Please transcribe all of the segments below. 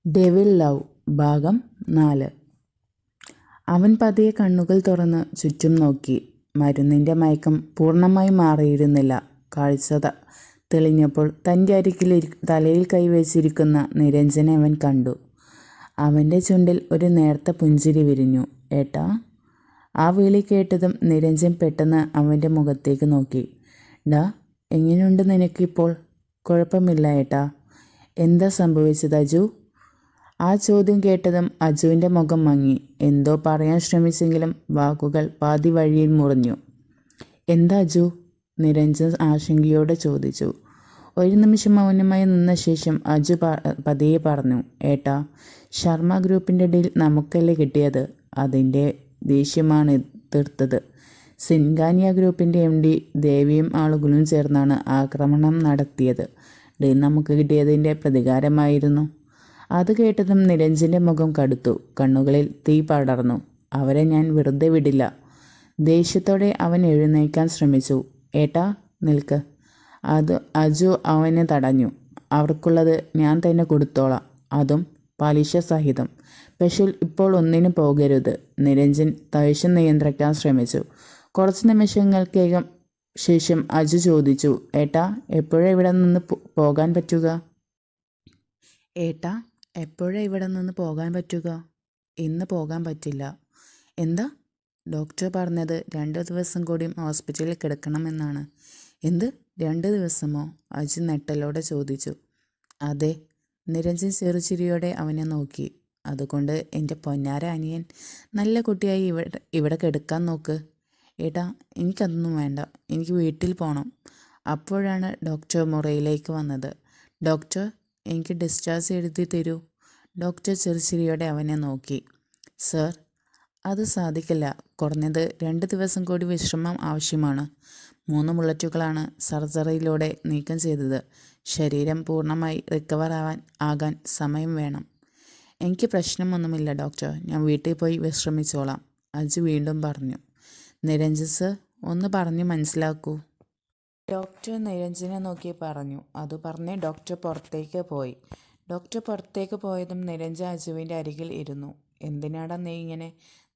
Devil love ഭാഗം 4. അവൻ പതിയെ കണ്ണുകൾ തുറന്ന് ചുറ്റും നോക്കി. മരുന്നിൻ്റെ മയക്കം പൂർണ്ണമായി മാറിയിരുന്നില്ല. കാഴ്ച തെളിഞ്ഞപ്പോൾ തൻ്റെ അരികിൽ തലയിൽ കൈവച്ചിരിക്കുന്ന നിരഞ്ജനെ അവൻ കണ്ടു. അവൻ്റെ ചുണ്ടിൽ ഒരു നേർത്ത പുഞ്ചിരി വിരിഞ്ഞു. ഏട്ടാ. ആ വിളി കേട്ടതും നിരഞ്ജൻ പെട്ടെന്ന് അവൻ്റെ മുഖത്തേക്ക് നോക്കി. ഡാ, എങ്ങനെയുണ്ട് നിനക്കിപ്പോൾ? കുഴപ്പമില്ല ഏട്ടാ. എന്താ സംഭവിച്ചത് അജു? ആ ചോദ്യം കേട്ടതും അജുവിൻ്റെ മുഖം മങ്ങി. എന്തോ പറയാൻ ശ്രമിച്ചെങ്കിലും വാക്കുകൾ പാതി വഴിയിൽ മുറിഞ്ഞു. എന്താ അജു? നിരഞ്ജൻ ആശങ്കയോടെ ചോദിച്ചു. ഒരു നിമിഷം മൗനമായി നിന്ന ശേഷം അജു പതിയെ പറഞ്ഞു. ഏട്ടാ, ശർമ്മ ഗ്രൂപ്പിൻ്റെ ഡീൽ നമുക്കല്ലേ കിട്ടിയത്. അതിൻ്റെ ദേഷ്യമാണ് തീർത്തത്. സിൻഗാനിയ ഗ്രൂപ്പിൻ്റെ MD ദേവിയും ആളുകളും ചേർന്നാണ് ആക്രമണം നടത്തിയത്. ഡീൽ നമുക്ക് കിട്ടിയതിൻ്റെ പ്രതികാരമായിരുന്നു. അത് കേട്ടതും നിരഞ്ജൻ്റെ മുഖം കടുത്തു. കണ്ണുകളിൽ തീ പടർന്നു. അവരെ ഞാൻ വെറുതെ വിടില്ല. ദേഷ്യത്തോടെ അവൻ എഴുന്നേൽക്കാൻ ശ്രമിച്ചു. ഏട്ടാ, നിൽക്ക്. അജു അവനെ തടഞ്ഞു. അവർക്കുള്ളത് ഞാൻ തന്നെ കൊടുത്തോളാം, അതും പലിശ സഹിതം. പക്ഷേ ഇപ്പോൾ ഒന്നിനും പോകരുത്. നിരഞ്ജൻ ദേഷ്യം നിയന്ത്രിക്കാൻ ശ്രമിച്ചു. കുറച്ച് നിമിഷങ്ങൾക്കകം ശേഷം അജു ചോദിച്ചു. ഏട്ടാ, എപ്പോഴാണ് ഇവിടെ നിന്ന് പോകാൻ പറ്റുക? ഏട്ടാ, എപ്പോഴാണ് ഇവിടെ നിന്ന് പോകാൻ പറ്റുക? ഇന്ന് പോകാൻ പറ്റില്ല. എന്താ? ഡോക്ടർ പറഞ്ഞത് 2 ദിവസം കൂടി ഹോസ്പിറ്റലിൽ കിടക്കണമെന്നാണ്. എന്ത്, 2 ദിവസമോ? അജു നെട്ടലോടെ ചോദിച്ചു. അതെ. നിരഞ്ജൻ ചെറുചിരിയോടെ അവനെ നോക്കി. അതുകൊണ്ട് എൻ്റെ പൊന്നാര അനിയൻ നല്ല കുട്ടിയായി ഇവിടെ കിടക്കാൻ നോക്ക്. ഏട്ടാ, എനിക്കതൊന്നും വേണ്ട. എനിക്ക് വീട്ടിൽ പോകണം. അപ്പോഴാണ് ഡോക്ടർ മുറിയിലേക്ക് വന്നത്. ഡോക്ടർ, എനിക്ക് ഡിസ്ചാർജ് എഴുതി തരൂ. ഡോക്ടർ ചെറുചിരിയോടെ അവനെ നോക്കി. സർ, അത് സാധിക്കില്ല. കുറഞ്ഞത് 2 ദിവസം കൂടി വിശ്രമം ആവശ്യമാണ്. 3 ബുള്ളറ്റുകളാണ് സർജറിയിലൂടെ നീക്കം ചെയ്തത്. ശരീരം പൂർണ്ണമായി റിക്കവർ ആകാൻ സമയം വേണം. എനിക്ക് പ്രശ്നമൊന്നുമില്ല ഡോക്ടർ. ഞാൻ വീട്ടിൽ പോയി വിശ്രമിച്ചോളാം. അജു വീണ്ടും പറഞ്ഞു. നിരഞ്ജൻ സർ, ഒന്ന് പറഞ്ഞ് മനസ്സിലാക്കൂ. ഡോക്ടർ നിരഞ്ജനെ നോക്കി പറഞ്ഞു. അത് പറഞ്ഞ് ഡോക്ടർ പുറത്തേക്ക് പോയി. ഡോക്ടർ പുറത്തേക്ക് പോയതും നിരഞ്ജൻ അജുവിൻ്റെ അരികിൽ ഇരുന്നു. എന്തിനാടാ നീ ഇങ്ങനെ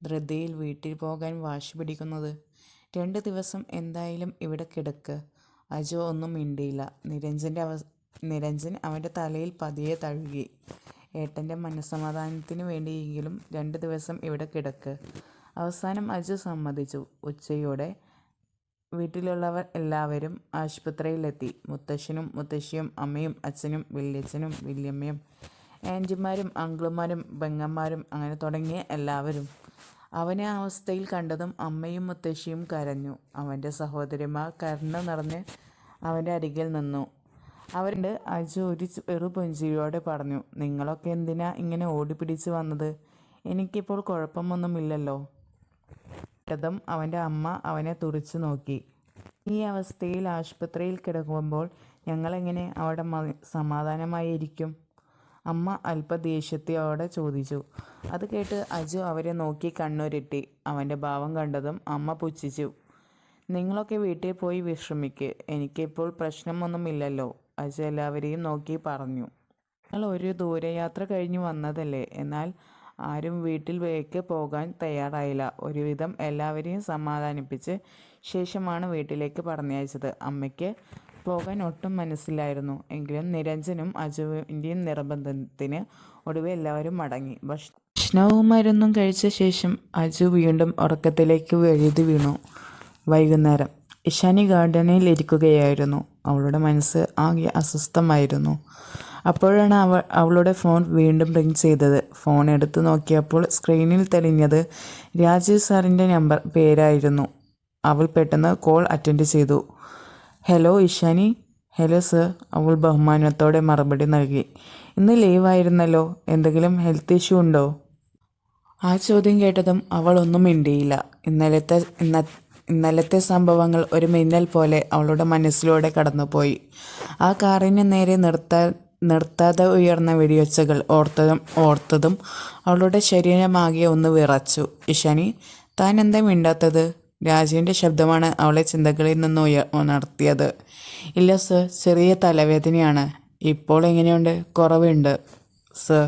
ധൃതിയിൽ വീട്ടിൽ പോകാൻ വാശി പിടിക്കുന്നത്? 2 ദിവസം എന്തായാലും ഇവിടെ കിടക്ക്. അജു ഒന്നും മിണ്ടിയില്ല. നിരഞ്ജൻ അവൻ്റെ തലയിൽ പതിയെ തഴുകി. ഏട്ടൻ്റെ മനസ്സമാധാനത്തിന് വേണ്ടിയെങ്കിലും 2 ദിവസം ഇവിടെ കിടക്ക്. അവസാനം അജു സമ്മതിച്ചു. ഉച്ചയോടെ വീട്ടിലുള്ളവർ എല്ലാവരും ആശുപത്രിയിലെത്തി. മുത്തശ്ശനും മുത്തശ്ശിയും അമ്മയും അച്ഛനും വല്യച്ഛനും വല്യമ്മയും ആൻറ്റിമാരും അങ്കിളുമാരും പെങ്ങന്മാരും അങ്ങനെ തുടങ്ങിയ എല്ലാവരും. അവനെ ആ അവസ്ഥയിൽ കണ്ടതും അമ്മയും മുത്തശ്ശിയും കരഞ്ഞു. അവൻ്റെ സഹോദരിമാർ കരുണ നിറഞ്ഞ് അവൻ്റെ അരികിൽ നിന്നു. അവരുണ്ട്. അജു ഒരു പുഞ്ചിരിയോടെ പറഞ്ഞു. നിങ്ങളൊക്കെ എന്തിനാ ഇങ്ങനെ ഓടിപ്പിടിച്ച് വന്നത്? എനിക്കിപ്പോൾ കുഴപ്പമൊന്നുമില്ലല്ലോ. ും അവൻ്റെ അമ്മ അവനെ തുറിച്ചു നോക്കി. ഈ അവസ്ഥയിൽ ആശുപത്രിയിൽ കിടക്കുമ്പോൾ ഞങ്ങളെങ്ങനെ അവിടെ സമാധാനമായിരിക്കും? അമ്മ അല്പ ദേഷ്യത്തോടെ ചോദിച്ചു. അത് കേട്ട് അജു അവരെ നോക്കി കണ്ണുരുട്ടി. അവൻ്റെ ഭാവം കണ്ടതും അമ്മ പുച്ഛിച്ചു. നിങ്ങളൊക്കെ വീട്ടിൽ പോയി വിശ്രമിക്ക്. എനിക്കിപ്പോൾ പ്രശ്നമൊന്നുമില്ലല്ലോ. അജു എല്ലാവരെയും നോക്കി പറഞ്ഞു. നിങ്ങൾ ഒരു ദൂരയാത്ര കഴിഞ്ഞ് വന്നതല്ലേ. എന്നാൽ ആരും വീട്ടിലേക്ക് പോകാൻ തയ്യാറായില്ല. ഒരുവിധം എല്ലാവരെയും സമാധാനിപ്പിച്ച് ശേഷമാണ് വീട്ടിലേക്ക് പറഞ്ഞയച്ചത്. അമ്മയ്ക്ക് പോകാൻ ഒട്ടും മനസ്സിലായിരുന്നു. എങ്കിലും നിരഞ്ജനും അജുവിൻ്റെയും നിർബന്ധത്തിന് ഒടുവിൽ എല്ലാവരും മടങ്ങി. ഭക്ഷണവും മരുന്നും കഴിച്ച ശേഷം അജു വീണ്ടും ഉറക്കത്തിലേക്ക് വഴുതി വീണു. വൈകുന്നേരം ഇഷാനി ഗാർഡനിൽ ഇരിക്കുകയായിരുന്നു. അവളുടെ മനസ്സ് ആകെ അസ്വസ്ഥമായിരുന്നു. അപ്പോഴാണ് അവളുടെ ഫോൺ വീണ്ടും റിങ് ചെയ്തത്. ഫോൺ എടുത്തു നോക്കിയപ്പോൾ സ്ക്രീനിൽ തെളിഞ്ഞത് രാജീവ് സാറിൻ്റെ പേരായിരുന്നു. അവൾ പെട്ടെന്ന് കോൾ അറ്റൻഡ് ചെയ്തു. ഹലോ ഇഷാനി. Hello sir. അവൾ ബഹുമാനത്തോടെ മറുപടി നൽകി. ഇന്ന് ലീവായിരുന്നല്ലോ. എന്തെങ്കിലും ഹെൽത്ത് ഇഷ്യൂ ഉണ്ടോ? ആ ചോദ്യം കേട്ടതും അവൾ ഒന്നും മിണ്ടിയില്ല. ഇന്നലത്തെ സംഭവങ്ങൾ ഒരു മിന്നൽ പോലെ അവളുടെ മനസ്സിലൂടെ കടന്നുപോയി. ആ കാറിന് നേരെ നിർത്താതെ ഉയർന്ന വെടിയൊച്ചകൾ ഓർത്തതും അവളുടെ ശരീരമാകെ ഒന്ന് വിറച്ചു. ഇഷാനി, താൻ എന്താ മിണ്ടാത്തത്? രാജുവിൻ്റെ ശബ്ദമാണ് അവളെ ചിന്തകളിൽ നിന്ന് ഉണർത്തിയത്. ഇല്ല സർ, ചെറിയ തലവേദനയാണ്. ഇപ്പോൾ എങ്ങനെയുണ്ട്? കുറവുണ്ട് സർ.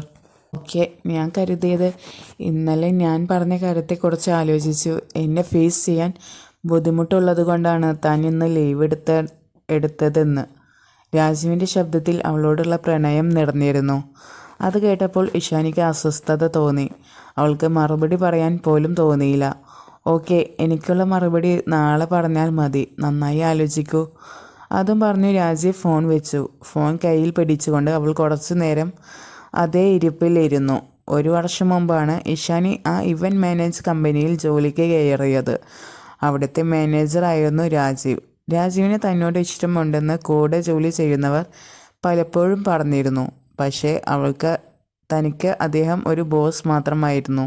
ഓക്കെ, ഞാൻ കരുതിയത് ഇന്നലെ ഞാൻ പറഞ്ഞ കാര്യത്തെക്കുറിച്ച് ആലോചിച്ചു. എന്നെ ഫേസ് ചെയ്യാൻ ബുദ്ധിമുട്ടുള്ളത് കൊണ്ടാണ് താൻ ഇന്ന് ലീവ് എടുത്തതെന്ന്. രാജുവിൻ്റെ ശബ്ദത്തിൽ അവളോടുള്ള പ്രണയം നിറഞ്ഞിരുന്നു. അത് കേട്ടപ്പോൾ ഇഷാനിക്ക് അസ്വസ്ഥത തോന്നി. അവൾക്ക് മറുപടി പറയാൻ പോലും തോന്നിയില്ല. ഓക്കെ, എനിക്കുള്ള മറുപടി നാളെ പറഞ്ഞാൽ മതി. നന്നായി ആലോചിക്കൂ. അതും പറഞ്ഞു രാജീവ് ഫോൺ വെച്ചു. ഫോൺ കയ്യിൽ പിടിച്ചുകൊണ്ട് അവൾ കുറച്ചു നേരം അതേ ഇരിപ്പിലിരുന്നു. 1 വർഷം മുമ്പാണ് ഇഷാനി ആ ഇവൻറ്റ് മാനേജ് കമ്പനിയിൽ ജോലിക്ക് കയറിയത്. അവിടുത്തെ മാനേജറായിരുന്നു രാജീവ്. രാജീവിന് തന്നോട് ഇഷ്ടമുണ്ടെന്ന് കൂടെ ജോലി ചെയ്യുന്നവർ പലപ്പോഴും പറഞ്ഞിരുന്നു. പക്ഷേ തനിക്ക് അദ്ദേഹം ഒരു ബോസ് മാത്രമായിരുന്നു.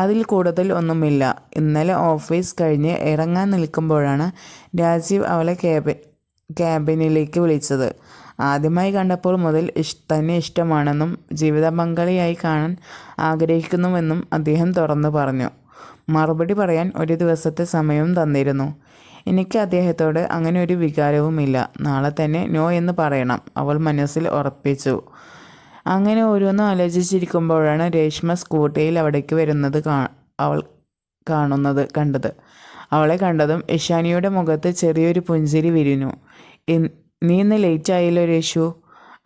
അതിൽ കൂടുതൽ ഒന്നുമില്ല. ഇന്നലെ ഓഫീസ് കഴിഞ്ഞ് ഇറങ്ങാൻ നിൽക്കുമ്പോഴാണ് രാജീവ് അവളെ ക്യാബിനിലേക്ക് വിളിച്ചത്. ആദ്യമായി കണ്ടപ്പോൾ മുതൽ തന്നെ ഇഷ്ടമാണെന്നും ജീവിത പങ്കാളിയായി കാണാൻ ആഗ്രഹിക്കുന്നുവെന്നും അദ്ദേഹം തുറന്നു പറഞ്ഞു. മറുപടി പറയാൻ 1 ദിവസത്തെ സമയവും തന്നിരുന്നു. എനിക്ക് അദ്ദേഹത്തോട് അങ്ങനെ ഒരു വികാരവുമില്ല. നാളെ തന്നെ നോ എന്ന് പറയണം, അവൾ മനസ്സിൽ ഉറപ്പിച്ചു. അങ്ങനെ ഓരോന്നും ആലോചിച്ചിരിക്കുമ്പോഴാണ് രേഷ്മ സ്കൂട്ടിയിൽ അവിടേക്ക് വരുന്നത് അവൾ കണ്ടത്. അവളെ കണ്ടതും ഇഷാനിയുടെ മുഖത്ത് ചെറിയൊരു പുഞ്ചിരി വിരിഞ്ഞു. നീ ഇന്ന് ലേറ്റ് ആയല്ലോ രേഷു.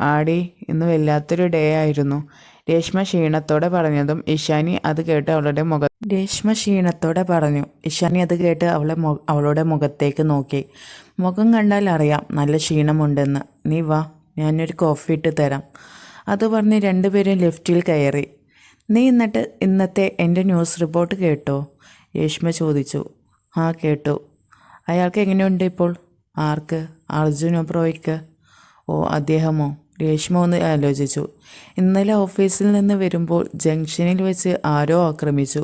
ആടി, ഇന്ന് വല്ലാത്തൊരു ഡേ ആയിരുന്നു, രേഷ്മ ക്ഷീണത്തോടെ പറഞ്ഞതും ഇഷാനി അത് കേട്ട് അവളുടെ മുഖത്തേക്ക് നോക്കി. മുഖം കണ്ടാൽ അറിയാം നല്ല ക്ഷീണമുണ്ടെന്ന്. നീ വാ, ഞാനൊരു കോഫി ഇട്ട് തരാം. അത് പറഞ്ഞ് രണ്ടുപേരും ലിഫ്റ്റിൽ കയറി. നീ ഇന്നത്തെ എൻ്റെ ന്യൂസ് റിപ്പോർട്ട് കേട്ടോ? രേഷ്മ ചോദിച്ചു. ആ കേട്ടു. അയാൾക്ക് എങ്ങനെയുണ്ട് ഇപ്പോൾ? ആർക്ക്? അർജുൻ ഒബ്രോയ്ക്ക്? ഓ, അദ്ദേഹമോ? രേഷ്മ ഒന്ന് ആലോചിച്ചു. ഇന്നലെ ഓഫീസിൽ നിന്ന് വരുമ്പോൾ ജംഗ്ഷനിൽ വെച്ച് ആരോ ആക്രമിച്ചു.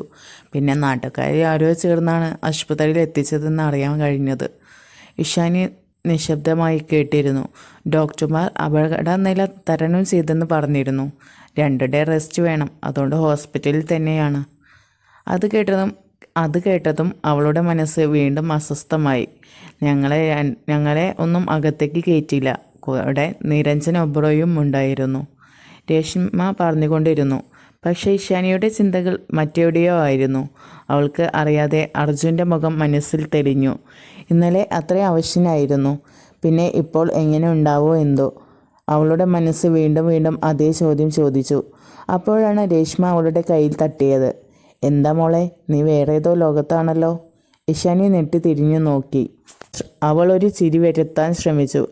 പിന്നെ നാട്ടുകാരെ ആരോ ചേർന്നാണ് ആശുപത്രിയിൽ എത്തിച്ചതെന്ന് അറിയാൻ കഴിഞ്ഞത്. ഇഷാനി നിശബ്ദമായി കേട്ടിരുന്നു. ഡോക്ടർമാർ അപകടനില തരണം ചെയ്തെന്ന് പറഞ്ഞിരുന്നു. 2 ഡേ റെസ്റ്റ് വേണം, അതുകൊണ്ട് ഹോസ്പിറ്റലിൽ തന്നെയാണ്. അത് കേട്ടതും അവളുടെ മനസ്സ് വീണ്ടും അസ്വസ്ഥമായി. ഞങ്ങളെ ഒന്നും അകത്തേക്ക് കയറ്റിയില്ല. കൂടെ നിരഞ്ജൻ ഒബ്രോയും ഉണ്ടായിരുന്നു, രേഷ്മ പറഞ്ഞുകൊണ്ടിരുന്നു. പക്ഷേ ഇഷാനിയുടെ ചിന്തകൾ മറ്റെവിടെയോ ആയിരുന്നു. അവൾക്ക് അറിയാതെ അർജുൻ്റെ മുഖം മനസ്സിൽ തെളിഞ്ഞു. ഇന്നലെ അത്രയും അവശ്യനായിരുന്നു, പിന്നെ ഇപ്പോൾ എങ്ങനെ ഉണ്ടാവോ എന്തോ. അവളുടെ മനസ്സ് വീണ്ടും വീണ്ടും അതേ ചോദ്യം ചോദിച്ചു. അപ്പോഴാണ് രേഷ്മ അവളുടെ കയ്യിൽ തട്ടിയത്. എന്താ മോളെ, നീ വേറെ ഏതോ ലോകത്താണല്ലോ. ഇഷാനി നെട്ടി തിരിഞ്ഞു നോക്കി. അവൾ ഒരു ചിരി വരുത്താൻ ശ്രമിച്ചു.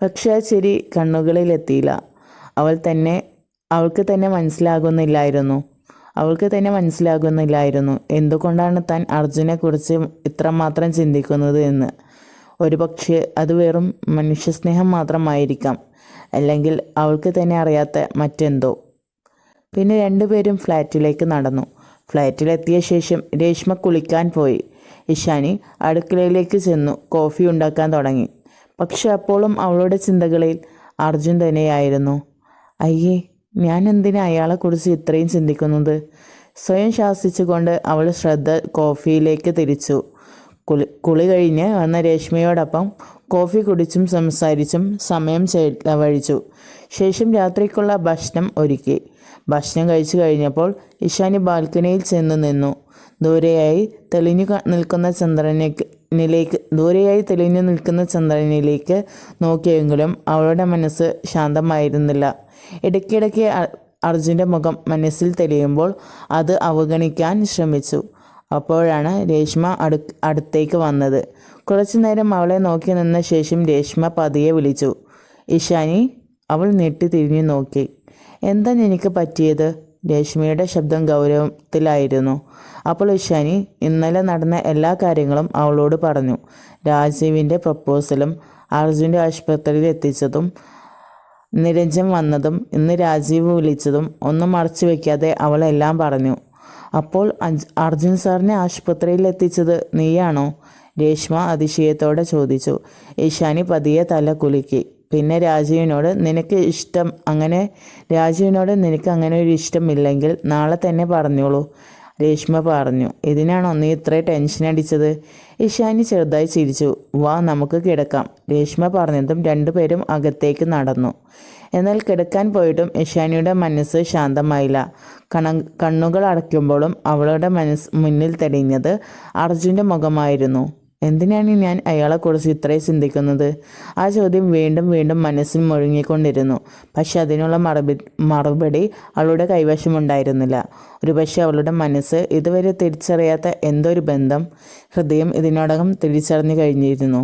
പക്ഷെ ആ ചിരി കണ്ണുകളിലെത്തിയില്ല. അവൾക്ക് തന്നെ മനസ്സിലാകുന്നില്ലായിരുന്നു എന്തുകൊണ്ടാണ് താൻ അർജുനെക്കുറിച്ച് ഇത്രമാത്രം ചിന്തിക്കുന്നത് എന്ന്. ഒരുപക്ഷെ അത് വെറും മനുഷ്യസ്നേഹം മാത്രമായിരിക്കാം, അല്ലെങ്കിൽ അവൾക്ക് തന്നെ അറിയാത്ത മറ്റെന്തോ. പിന്നെ രണ്ടുപേരും ഫ്ലാറ്റിലേക്ക് നടന്നു. ഫ്ലാറ്റിലെത്തിയ ശേഷം രേഷ്മ കുളിക്കാൻ പോയി. ഇഷാനി അടുക്കളയിലേക്ക് ചെന്നു കോഫി ഉണ്ടാക്കാൻ തുടങ്ങി. പക്ഷെ അപ്പോഴും അവളുടെ ചിന്തകളിൽ അർജുൻ തന്നെയായിരുന്നു. അയ്യേ, ഞാൻ എന്തിനാ അയാളെക്കുറിച്ച് ഇത്രയും ചിന്തിക്കുന്നത്? സ്വയം ശാസിച്ചുകൊണ്ട് അവൾ ശ്രദ്ധ കോഫിയിലേക്ക് തിരിച്ചു. കുളി കഴിഞ്ഞ് വന്ന രേഷ്മയോടൊപ്പം കോഫി കുടിച്ചും സംസാരിച്ചും സമയം ചെലവഴിച്ചു. ശേഷം രാത്രിക്കുള്ള ഭക്ഷണം ഒരുക്കി. ഭക്ഷണം കഴിച്ചു കഴിഞ്ഞപ്പോൾ ഇഷാനി ബാൽക്കണിയിൽ ചെന്നു നിന്നു. ദൂരെയായി തെളിഞ്ഞു നിൽക്കുന്ന ചന്ദ്രനിലേക്ക് നോക്കിയെങ്കിലും അവളുടെ മനസ്സ് ശാന്തമായിരുന്നില്ല. ഇടയ്ക്കിടയ്ക്ക് അർജുൻ്റെ മുഖം മനസ്സിൽ തെളിയുമ്പോൾ അത് അവഗണിക്കാൻ ശ്രമിച്ചു. അപ്പോഴാണ് രേഷ്മ അടുത്തേക്ക് വന്നത്. കുറച്ചു നേരം അവളെ നോക്കി നിന്ന ശേഷം രേഷ്മ പതിയെ വിളിച്ചു. ഇഷാനി. അവൾ ഞെട്ടി തിരിഞ്ഞു നോക്കി. എന്താ എനിക്ക് പറ്റിയത്? രേഷ്മയുടെ ശബ്ദം ഗൗരവത്തിലായിരുന്നു. അപ്പോൾ ഇഷാനി ഇന്നലെ നടന്ന എല്ലാ കാര്യങ്ങളും അവളോട് പറഞ്ഞു. രാജീവിൻ്റെ പ്രപ്പോസലും അർജുൻ്റെ ആശുപത്രിയിൽ എത്തിച്ചതും നിരഞ്ജൻ വന്നതും ഇന്ന് രാജീവ് വിളിച്ചതും ഒന്നും മറച്ചു വയ്ക്കാതെ അവൾ എല്ലാം പറഞ്ഞു. അപ്പോൾ അർജുൻ സാറിനെ ആശുപത്രിയിൽ എത്തിച്ചത് നീയാണോ? രേഷ്മ അതിശയത്തോടെ ചോദിച്ചു. ഇഷാനി പതിയെ തല കുലുക്കി. പിന്നെ രാജീവിനോട് നിനക്ക് അങ്ങനെ ഒരു ഇഷ്ടമില്ലെങ്കിൽ നാളെ തന്നെ പറഞ്ഞോളൂ, രേഷ്മ പറഞ്ഞു. ഇതിനാണോ നീ ഇത്രയും ടെൻഷൻ അടിച്ചത്? ഇഷാനി ചെറുതായി ചിരിച്ചു. വാ, നമുക്ക് കിടക്കാം, രേഷ്മ പറഞ്ഞതും രണ്ടുപേരും അകത്തേക്ക് നടന്നു. എന്നാൽ കിടക്കാൻ പോയിട്ടും ഇഷാനിയുടെ മനസ്സ് ശാന്തമായില്ല. കണ്ണുകൾ അടയ്ക്കുമ്പോഴും അവളുടെ മുന്നിൽ തെളിഞ്ഞത് അർജുൻ്റെ മുഖമായിരുന്നു. എന്തിനാണ് ഞാൻ അയാളെക്കുറിച്ച് ഇത്രയും ചിന്തിക്കുന്നത്? ആ ചോദ്യം വീണ്ടും വീണ്ടും മനസ്സിൽ മുഴുങ്ങിക്കൊണ്ടിരുന്നു. പക്ഷെ അതിനുള്ള മറുപടി അവളുടെ കൈവശമുണ്ടായിരുന്നില്ല. ഒരുപക്ഷെ അവളുടെ മനസ്സ് ഇതുവരെ തിരിച്ചറിയാത്ത എന്തോ ഒരു ബന്ധം ഹൃദയം ഇതിനോടകം തിരിച്ചറിഞ്ഞു കഴിഞ്ഞിരുന്നു.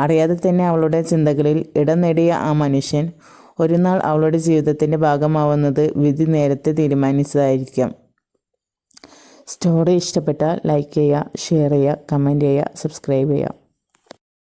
അറിയാതെ തന്നെ അവളുടെ ചിന്തകളിൽ ഇടം നേടിയ ആ മനുഷ്യൻ ഒരു നാൾ അവളുടെ ജീവിതത്തിൻ്റെ ഭാഗമാവുന്നത് വിധി നേരത്തെ തീരുമാനിച്ചതായിരിക്കാം. സ്റ്റോറി ഇഷ്ടപ്പെട്ടാൽ ലൈക്ക് ചെയ്യുക, ഷെയർ ചെയ്യുക, കമൻറ്റ് ചെയ്യുക, സബ്സ്ക്രൈബ് ചെയ്യുക.